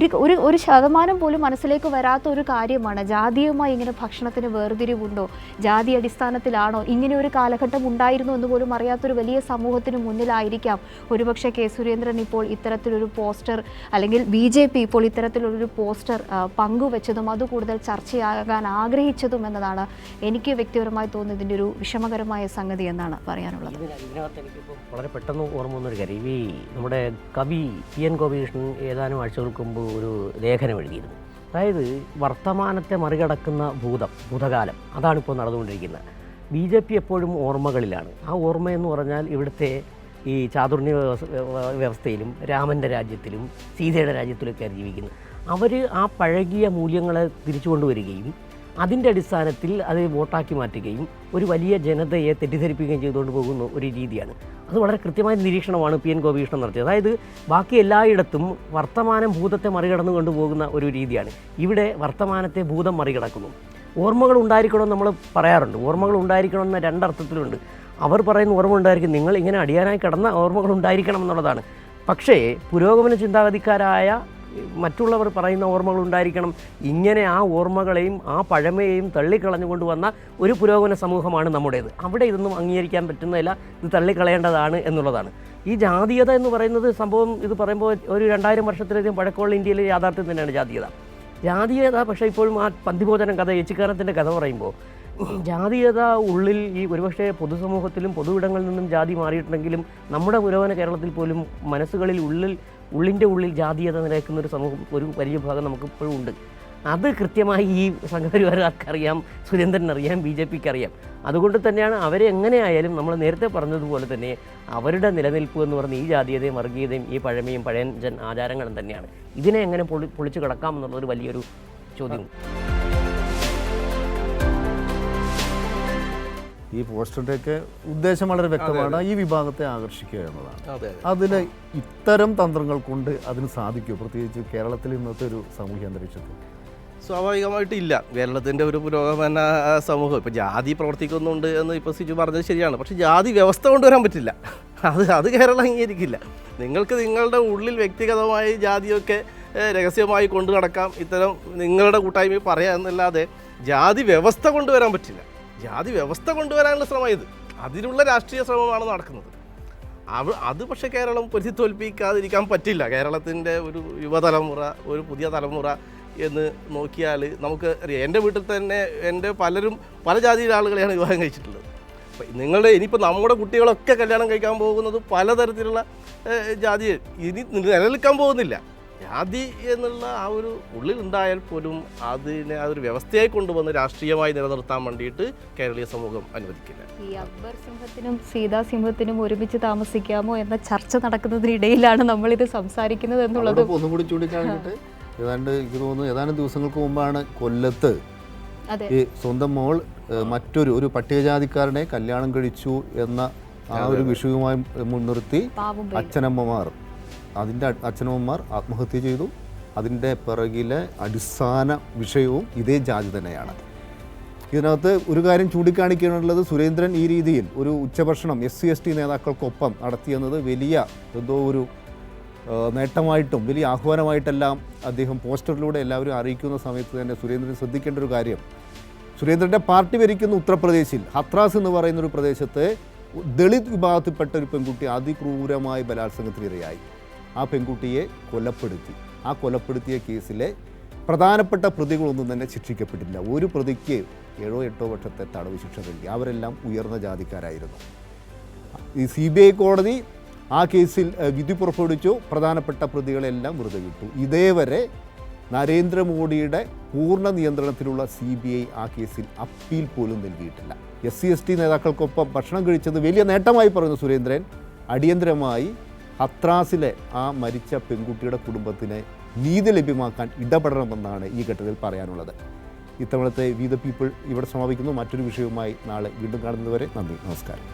ഒരു ശതമാനം പോലും മനസ്സിലേക്ക് വരാത്ത ഒരു കാര്യമാണ്. ജാതീയമായി ഇങ്ങനെ ഭക്ഷണത്തിന് വേർതിരിവുണ്ടോ, ജാതി അടിസ്ഥാനത്തിലാണോ, ഇങ്ങനെ ഒരു കാലഘട്ടം ഉണ്ടായിരുന്നു എന്ന് പോലും അറിയാത്തൊരു വലിയ സമൂഹത്തിന് മുന്നിലായിരിക്കാം ഒരുപക്ഷെ കെ സുരേന്ദ്രൻ ഇപ്പോൾ ഇത്തരത്തിലൊരു പോസ്റ്റർ അല്ലെങ്കിൽ BJP ഇപ്പോൾ ഇത്തരത്തിലൊരു പോസ്റ്റർ പങ്കുവെച്ചതും അത് കൂടുതൽ ചർച്ചയാകാൻ ആഗ്രഹിച്ചതും എന്നതാണ് എനിക്ക് വ്യക്തിപരമായി തോന്നുന്നത് ഇതിൻ്റെ ഒരു വിഷമകരമായ സംഗതി എന്നാണ് പറയാനുള്ളത്. ഇതിനകത്ത് എനിക്കിപ്പോൾ വളരെ പെട്ടെന്ന് ഓർമ്മ വന്നൊരു കാര്യം, ഈ നമ്മുടെ കവി PN ഗോപികൃഷ്ണൻ ഏതാനും ആഴ്ചകൾക്ക് മുമ്പ് ഒരു ലേഖനം എഴുതിയിരുന്നു. അതായത് വർത്തമാനത്തെ മറികടക്കുന്ന ഭൂതകാലം അതാണിപ്പോൾ നടന്നുകൊണ്ടിരിക്കുന്നത്. BJP എപ്പോഴും ഓർമ്മകളിലാണ്. ആ ഓർമ്മയെന്ന് പറഞ്ഞാൽ ഇവിടുത്തെ ഈ ചാതുർണ്യ വ്യവസ്ഥയിലും രാമൻ്റെ രാജ്യത്തിലും സീതയുടെ രാജ്യത്തിലൊക്കെയാണ് ജീവിക്കുന്നത്. അവർ ആ പഴകിയ മൂല്യങ്ങളെ തിരിച്ചു കൊണ്ടുവരികയും അതിൻ്റെ അടിസ്ഥാനത്തിൽ അത് വോട്ടാക്കി മാറ്റുകയും ഒരു വലിയ ജനതയെ തെറ്റിദ്ധരിപ്പിക്കുകയും ചെയ്തുകൊണ്ട് പോകുന്ന ഒരു രീതിയാണ്. അത് വളരെ കൃത്യമായ നിരീക്ഷണമാണ് PN ഗോപികൃഷ്ണൻ നടത്തിയത്. അതായത് ബാക്കി എല്ലായിടത്തും വർത്തമാനം ഭൂതത്തെ മറികടന്നു കൊണ്ടുപോകുന്ന ഒരു രീതിയാണ്. ഇവിടെ വർത്തമാനത്തെ ഭൂതം മറികടക്കുന്നു. ഓർമ്മകൾ ഉണ്ടായിരിക്കണമെന്ന് നമ്മൾ പറയാറുണ്ട്. ഓർമ്മകൾ ഉണ്ടായിരിക്കണമെന്ന രണ്ടർത്ഥത്തിലുണ്ട്. അവർ പറയുന്ന ഓർമ്മ ഉണ്ടായിരിക്കും, നിങ്ങൾ ഇങ്ങനെ അടിയാനായി കിടന്ന ഓർമ്മകൾ ഉണ്ടായിരിക്കണം എന്നുള്ളതാണ്. പക്ഷേ പുരോഗമന ചിന്താഗതിക്കാരായ മറ്റുള്ളവർ പറയുന്ന ഓർമ്മകൾ ഉണ്ടായിരിക്കണം. ഇങ്ങനെ ആ ഓർമ്മകളെയും ആ പഴമയെയും തള്ളിക്കളഞ്ഞുകൊണ്ട് വന്ന ഒരു പുരോഗമന സമൂഹമാണ് നമ്മുടേത്. അവിടെ ഇതൊന്നും അംഗീകരിക്കാൻ പറ്റുന്നതല്ല, ഇത് തള്ളിക്കളയേണ്ടതാണ് എന്നുള്ളതാണ്. ഈ ജാതീയത എന്ന് പറയുന്നത് സംഭവം ഇത് പറയുമ്പോൾ ഒരു 2000 വർഷത്തിലധികം പഴക്കമുള്ള ഇന്ത്യയിലെ യാഥാർത്ഥ്യം തന്നെയാണ് ജാതീയത. പക്ഷേ ഇപ്പോഴും ആ പന്തിഭോജനം കഥ, യേച്ചിക്കാരത്തിൻ്റെ കഥ പറയുമ്പോൾ ജാതീയത ഉള്ളിൽ ഈ ഒരുപക്ഷെ പൊതുസമൂഹത്തിലും പൊതുവിടങ്ങളിൽ നിന്നും ജാതി മാറിയിട്ടുണ്ടെങ്കിലും നമ്മുടെ പുരോഗമന കേരളത്തിൽ പോലും മനസ്സുകളിൽ ഉള്ളിൻ്റെ ഉള്ളിൽ ജാതീയത നിലനിൽക്കുന്ന ഒരു സമൂഹം, ഒരു വലിയ ഭാഗം നമുക്കിപ്പോഴും ഉണ്ട്. അത് കൃത്യമായി ഈ സംഘപരിവാരക്കാർക്കറിയാം, സുരേന്ദ്രനറിയാം, BJPക്ക് അറിയാം. അതുകൊണ്ട് തന്നെയാണ് അവരെ എങ്ങനെയായാലും നമ്മൾ നേരത്തെ പറഞ്ഞതുപോലെ തന്നെ അവരുടെ നിലനിൽപ്പ് എന്ന് പറഞ്ഞ ഈ ജാതീയതയും വർഗീയതയും ഈ പഴമയും പഴയൻ ആചാരങ്ങളും തന്നെയാണ്. ഇതിനെ എങ്ങനെ പൊളിച്ചു കിടക്കാം എന്നുള്ളൊരു വലിയൊരു ചോദ്യം. ഈ പോസ്റ്ററിൻ്റെയൊക്കെ ഉദ്ദേശം വളരെ വ്യക്തമാണ്, ഈ വിഭാഗത്തെ ആകർഷിക്കുക എന്നതാണ്. അതിന് ഇത്തരം തന്ത്രങ്ങൾ കൊണ്ട് അതിന് സാധിക്കുമോ, പ്രത്യേകിച്ച് കേരളത്തിൽ ഇന്നത്തെ ഒരു സാമൂഹ്യ അന്തരീക്ഷത്തിൽ? സ്വാഭാവികമായിട്ടില്ല. കേരളത്തിൻ്റെ ഒരു പുരോഗമന സമൂഹം ഇപ്പോൾ ജാതി പ്രവർത്തിക്കുന്നുണ്ട് എന്ന് ഇപ്പോൾ സിജു പറഞ്ഞത് ശരിയാണ്. പക്ഷേ ജാതി വ്യവസ്ഥ കൊണ്ടുവരാൻ പറ്റില്ല. അത് കേരളം അംഗീകരിക്കില്ല. നിങ്ങൾക്ക് നിങ്ങളുടെ ഉള്ളിൽ വ്യക്തിഗതമായി ജാതിയൊക്കെ രഹസ്യമായി കൊണ്ടു നടക്കാം, ഇത്തരം നിങ്ങളുടെ കൂട്ടായ്മ പറയാം എന്നല്ലാതെ ജാതി വ്യവസ്ഥ കൊണ്ടുവരാൻ പറ്റില്ല. ജാതി വ്യവസ്ഥ കൊണ്ടുവരാനുള്ള ശ്രമം ഇത്, അതിനുള്ള രാഷ്ട്രീയ ശ്രമമാണ് നടക്കുന്നത്. അത് പക്ഷേ കേരളം പൊരുത്തിത്തോൽപ്പിക്കാതിരിക്കാൻ പറ്റില്ല. കേരളത്തിൻ്റെ ഒരു യുവതലമുറ, ഒരു പുതിയ തലമുറ എന്ന് നോക്കിയാൽ നമുക്ക് അറിയാം. എൻ്റെ വീട്ടിൽ തന്നെ എൻ്റെ പലരും പല ജാതിയിലെ ആളുകളെയാണ് വിവാഹം കഴിച്ചിട്ടുള്ളത്. അപ്പം ഇനിയിപ്പോൾ നമ്മുടെ കുട്ടികളൊക്കെ കല്യാണം കഴിക്കാൻ പോകുന്നത് പലതരത്തിലുള്ള ജാതി ഇനി നിലനിൽക്കാൻ പോകുന്നില്ല. ജാതി എന്നുള്ള ആ ഒരു ഉള്ളിൽ ഉണ്ടായാൽ പോലും അതിനെ അതൊരു വ്യവസ്ഥയായി കൊണ്ടുവന്ന് രാഷ്ട്രീയമായി നിലനിർത്താൻ വേണ്ടിയിട്ട് കേരളീയ സമൂഹം അനുവദിക്കില്ല. ഈ അക്ബർ സിംഹത്തിനും സീതാ സിംഹത്തിനും ഒരുമിച്ച് താമസിക്കാമോ എന്ന ചർച്ച നടക്കുന്നതിനിടയിലാണ് നമ്മളിത് സംസാരിക്കുന്നത് എന്നുള്ളത് ഒന്നുകൂടി ചൂണ്ടിക്കാണിച്ചിട്ട് എനിക്ക് തോന്നുന്നു ഏതാനും ദിവസങ്ങൾക്ക് മുമ്പാണ് കൊല്ലത്ത് ഈ സ്വന്തം മോൾ ഒരു പട്ടികജാതിക്കാരനെ കല്യാണം കഴിച്ചു എന്ന ആ ഒരു വിഷയവുമായി മുൻനിർത്തി അച്ഛനമ്മമാർ ആത്മഹത്യ ചെയ്തു. അതിൻ്റെ പിറകിലെ അടിസ്ഥാന വിഷയവും ഇതേ ജാതി തന്നെയാണ്. ഇതിനകത്ത് ഒരു കാര്യം ചൂണ്ടിക്കാണിക്കാനുള്ളത്, സുരേന്ദ്രൻ ഈ രീതിയിൽ ഒരു ഉച്ചഭക്ഷണം SC/ST നേതാക്കൾക്കൊപ്പം നടത്തിയെന്നത് വലിയ എന്തോ ഒരു നേട്ടമായിട്ടും വലിയ ആഹ്വാനമായിട്ടെല്ലാം അദ്ദേഹം പോസ്റ്ററിലൂടെ എല്ലാവരും അറിയിക്കുന്ന സമയത്ത് തന്നെ സുരേന്ദ്രൻ ശ്രദ്ധിക്കേണ്ട ഒരു കാര്യം, സുരേന്ദ്രൻ്റെ പാർട്ടി ഭരിക്കുന്ന ഉത്തർപ്രദേശിൽ ഹത്രാസ് എന്ന് പറയുന്നൊരു പ്രദേശത്ത് ദളിത് വിഭാഗത്തിൽപ്പെട്ട ഒരു പെൺകുട്ടി അതിക്രൂരമായി ബലാത്സംഗത്തിനിരയായി. ആ പെൺകുട്ടിയെ കൊലപ്പെടുത്തി. ആ കൊലപ്പെടുത്തിയ കേസിലെ പ്രധാനപ്പെട്ട പ്രതികളൊന്നും തന്നെ ശിക്ഷിക്കപ്പെട്ടില്ല. ഒരു പ്രതിക്ക് 7-8 വർഷത്തെ തടവ് ശിക്ഷ നൽകി. അവരെല്ലാം ഉയർന്ന ജാതിക്കാരായിരുന്നു. ഈ CBI കോടതി ആ കേസിൽ വിധി പുറപ്പെടുവിച്ചു. പ്രധാനപ്പെട്ട പ്രതികളെല്ലാം വെറുതെ വിട്ടു. ഇതേവരെ നരേന്ദ്രമോദിയുടെ പൂർണ്ണ നിയന്ത്രണത്തിലുള്ള CBI ആ കേസിൽ അപ്പീൽ പോലും നൽകിയിട്ടില്ല. SC/ST നേതാക്കൾക്കൊപ്പം ഭക്ഷണം കഴിച്ചത് വലിയ നേട്ടമായി പറയുന്ന സുരേന്ദ്രൻ അടിയന്തരമായി ഹത്രാസിലെ ആ മരിച്ച പെൺകുട്ടിയുടെ കുടുംബത്തിന് നീതി ലഭ്യമാക്കാൻ ഇടപെടണമെന്നാണ് ഈ ഘട്ടത്തിൽ പറയാനുള്ളത്. ഇത്തവണത്തെ വി ദ പീപ്പിൾ ഇവിടെ സമാപിക്കുന്നു. മറ്റൊരു വിഷയവുമായി നാളെ വീണ്ടും കാണുന്നതുവരെ നന്ദി, നമസ്കാരം.